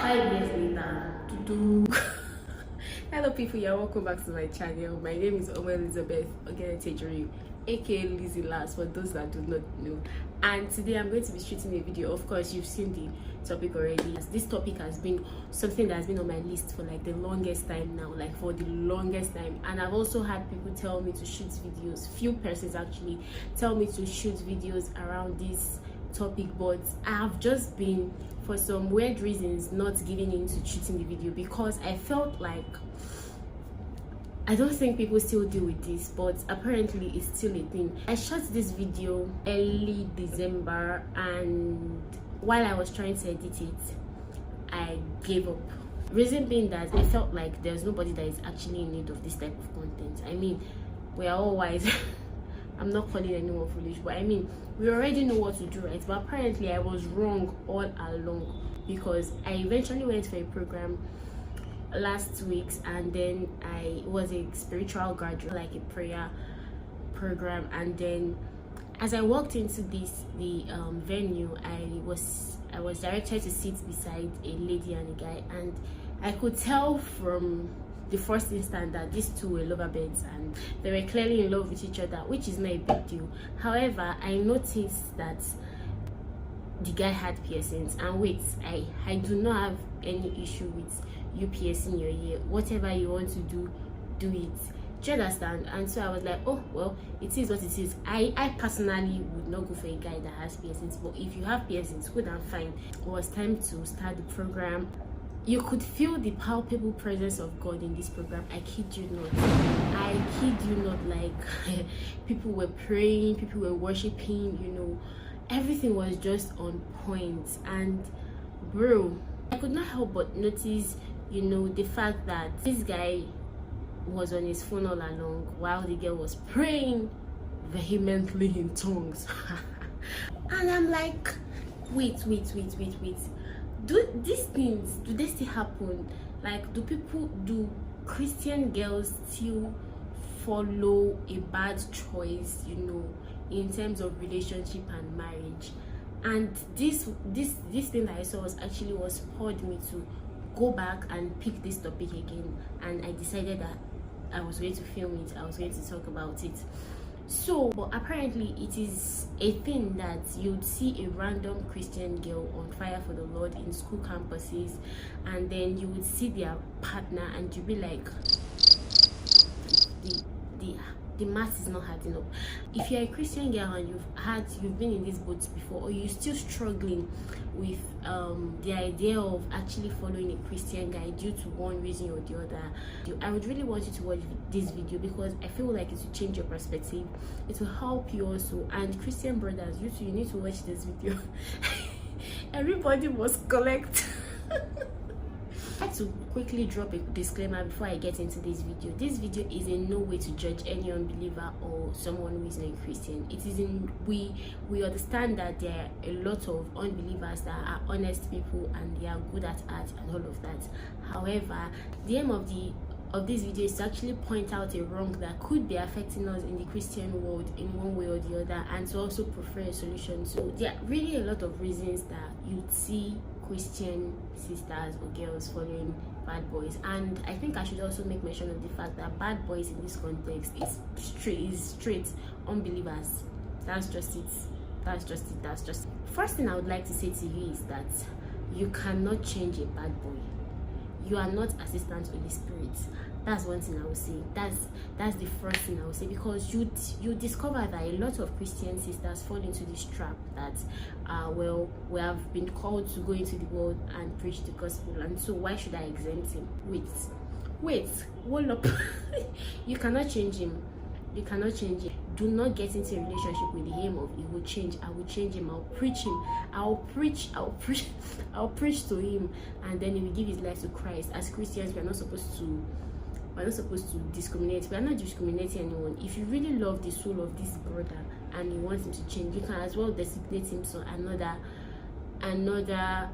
5 years later, hello people, you're welcome back to my channel. My name is Oma Elizabeth Ogenetejuri, aka Lizzie Last, for those that do not know. And today I'm going to be shooting a video. Of course, you've seen the topic already. This topic has been something that has been on my list for like the longest time now, and I've also had people tell me to shoot videos. Few persons actually tell me to shoot videos around this topic, but I have just been, for some weird reasons, not giving in to shooting the video because I felt like I don't think people still deal with this, but apparently it's still a thing. I shot this video early December, and while I was trying to edit it, I gave up. Reason being that I felt like there's nobody that is actually in need of this type of content. I mean, we are all wise. I'm not calling anyone foolish, but I mean, we already know what to do, right? But apparently I was wrong all along, because I eventually went for a program last week, and then I was a spiritual graduate, like a prayer program, and then as I walked into the venue, I was directed to sit beside a lady and a guy, and I could tell from the first instant that these two were lovebirds and they were clearly in love with each other, which is not a big deal. However, I noticed that the guy had piercings, and wait, I do not have any issue with you piercing your ear. Whatever you want to do it. Do you understand? And so I was like, oh well, it is what it is. I personally would not go for a guy that has piercings, but if you have piercings, good and fine. It was time to start the program. You could feel the palpable presence of God in this program. I kid you not. Like people were praying, people were worshiping, you know, everything was just on point. And bro, I could not help but notice, you know, the fact that this guy was on his phone all along while the girl was praying vehemently in tongues. And I'm like, wait, do these things, do they still happen? Like, do Christian girls still follow a bad choice, you know, in terms of relationship and marriage? And this thing that I saw was actually what spurred me to go back and pick this topic again, and I decided that I was going to film it, I was going to talk about it. So, but apparently it is a thing that you'd see a random Christian girl on fire for the Lord in school campuses, and then you would see their partner and you'd be like, the math is not adding up. If you're a Christian girl and you've been in these boats before, or you're still struggling with the idea of actually following a Christian guy due to one reason or the other, I would really want you to watch this video, because I feel like it will change your perspective. It will help you also. And Christian brothers, you too, you need to watch this video. Everybody must collect. I had to quickly drop a disclaimer before I get into this video. This video is in no way to judge any unbeliever or someone who is not a Christian. It is in, we understand that there are a lot of unbelievers that are honest people and they are good at art and all of that. However, the aim of this video is to actually point out a wrong that could be affecting us in the Christian world in one way or the other, and to also prefer a solution. So there are really a lot of reasons that you'd see Christian sisters or girls following bad boys, and I think I should also make mention of the fact that bad boys in this context is straight unbelievers. That's just it. First thing I would like to say to you is that you cannot change a bad boy. You are not assistant Holy Spirit. That's one thing I would say. That's the first thing I would say, because you discover that a lot of Christian sisters fall into this trap that well, we have been called to go into the world and preach the gospel, and so why should I exempt him? Wait, hold up. You cannot change him. Do not get into a relationship with the aim of he will change. I will change him. I'll preach him. I'll preach to him, and then he will give his life to Christ. As Christians, we're not supposed to discriminate. We are not discriminating anyone. If you really love the soul of this brother and you want him to change, you can as well designate him to another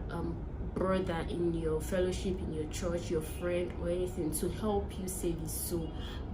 brother in your fellowship, in your church, your friend or anything, to help you save his soul.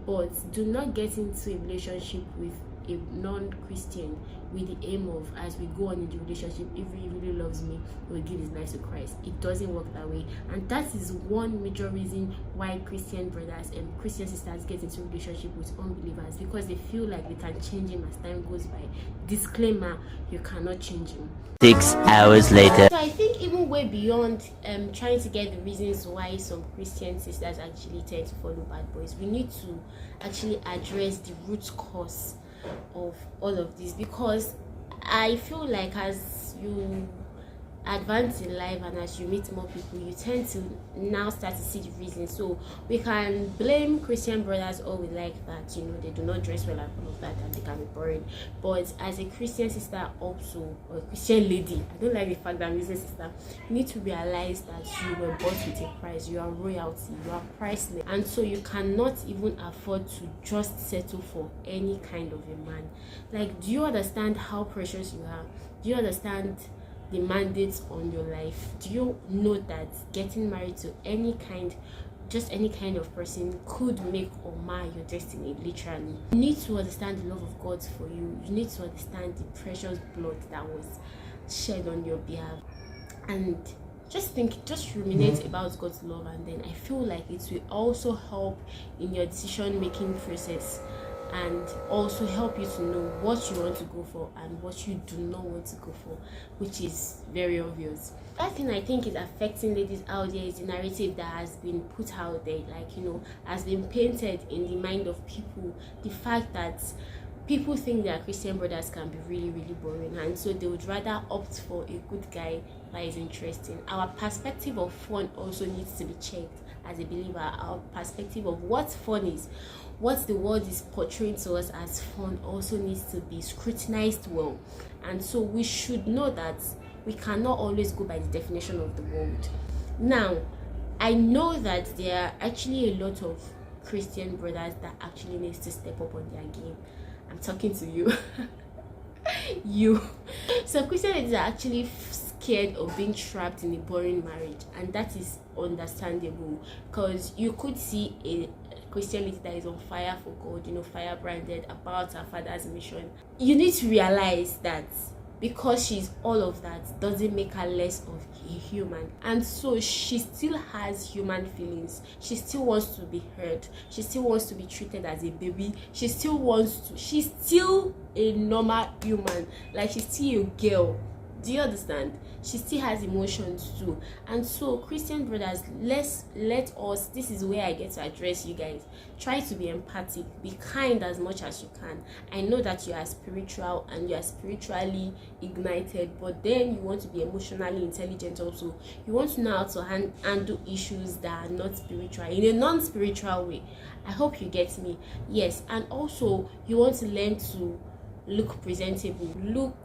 But do not get into a relationship with a non-Christian with the aim of, as we go on in the relationship, if he really loves me, he will give his life to Christ. It doesn't work that way, and that is one major reason why Christian brothers and Christian sisters get into relationship with unbelievers, because they feel like they can change him as time goes by. Disclaimer: you cannot change him. 6 hours later. So I think even way beyond trying to get the reasons why some Christian sisters actually tend to follow bad boys, we need to actually address the root cause of all of this, because I feel like as you advance in life and as you meet more people, you tend to now start to see the reasons. So we can blame Christian brothers all we like, that they do not dress well and all of that, and they can be boring. But as a Christian sister also, or a Christian lady, I don't like the fact that I'm using sister, you need to realize that you were bought with a price. You are royalty, you are priceless, and so you cannot even afford to just settle for any kind of a man. Like, do you understand how precious you are? Do you understand the mandates on your life? Do you know that getting married to any kind of person could make or mar your destiny, literally? You need to understand the love of God for you. You need to understand the precious blood that was shed on your behalf, and just ruminate about God's love, and then I feel like it will also help in your decision making process, and also help you to know what you want to go for and what you do not want to go for, which is very obvious. That thing I think is affecting ladies out there is the narrative that has been put out there, like, has been painted in the mind of people. The fact that people think their Christian brothers can be really, really boring, and so they would rather opt for a good guy that is interesting. Our perspective of fun also needs to be checked as a believer. Our perspective of what fun is, what the world is portraying to us as fun, also needs to be scrutinized well. And so we should know that we cannot always go by the definition of the world. Now, I know that there are actually a lot of Christian brothers that actually needs to step up on their game. I'm talking to you. So Christian ladies are actually scared of being trapped in a boring marriage, and that is understandable, because you could see a Christian lady that is on fire for God, fire branded about her father's mission. You need to realize that because she's all of that doesn't make her less of a human, and so she still has human feelings. She still wants to be heard. She still wants to be treated as a baby. She's still a normal human, like she's still a girl. Do you understand? She still has emotions too. And so Christian brothers, let us, this is where I get to address you guys, try to be empathic, be kind as much as you can. I know that you are spiritual and you are spiritually ignited, but then you want to be emotionally intelligent also. You want to know how to handle issues that are not spiritual in a non-spiritual way. I hope you get me. Yes. And also you want to learn to look presentable, look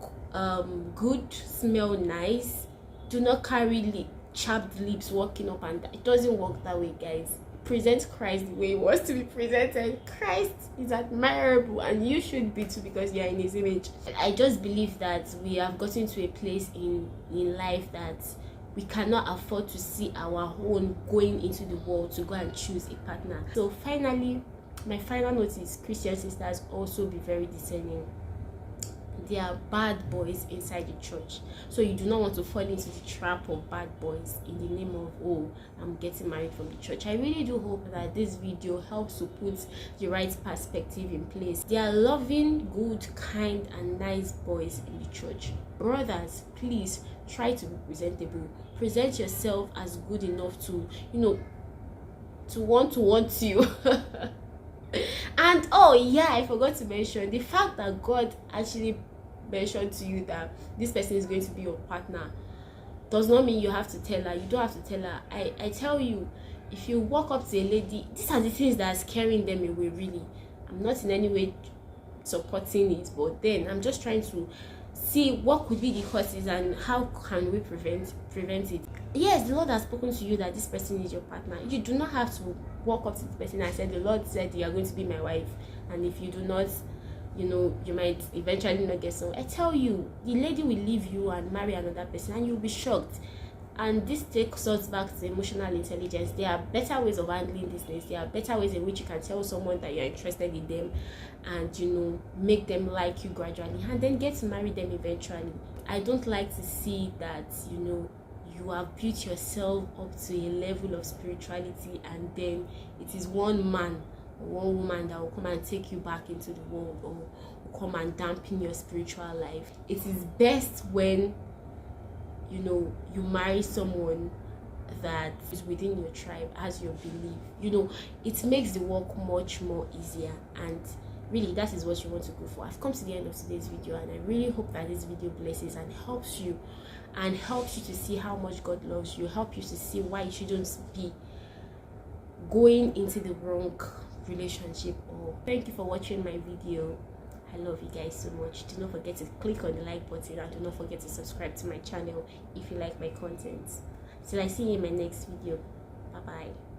good, smell nice. Do not carry chapped lips walking up and down. It doesn't work that way, guys. Present Christ the way he wants to be presented. Christ is admirable, and you should be too, because you are in his image. I just believe that we have gotten to a place in life that we cannot afford to see our own going into the world to go and choose a partner. So finally, my final note is, Christian sisters, also be very discerning. There are bad boys inside the church, so you do not want to fall into the trap of bad boys in the name of, oh, I'm getting married from the church. I really do hope that this video helps to put the right perspective in place. There are loving, good, kind and nice boys in the church. Brothers, please try to be presentable. Present yourself as good enough to want you. And oh yeah, I forgot to mention the fact that God actually mentioned to you that this person is going to be your partner does not mean you have to tell her. You don't have to tell her. I tell you, if you walk up to a lady, these are the things that are scaring them away, really. I'm not in any way supporting it, but then I'm just trying to see what could be the causes and how can we prevent it. Yes, the Lord has spoken to you that this person is your partner. You do not have to walk up to the person and say, the Lord said you are going to be my wife, and if you do not, you might eventually not get so. I tell you, the lady will leave you and marry another person, and you'll be shocked. And this takes us back to emotional intelligence. There are better ways of handling this things. There are better ways in which you can tell someone that you're interested in them, and make them like you gradually, and then get to marry them eventually. I don't like to see that you have built yourself up to a level of spirituality, and then it is one man or one woman that will come and take you back into the world, or will come and dampen your spiritual life. It is best when you marry someone that is within your tribe, as your belief. It makes the work much more easier, and really that is what you want to go for. I've come to the end of today's video, and I really hope that this video blesses and helps you to see how much God loves you, help you to see why you shouldn't be going into the wrong relationship. Or thank you for watching my video. I love you guys so much. Do not forget to click on the like button, and do not forget to subscribe to my channel if you like my content. Till I see you in my next video. Bye bye.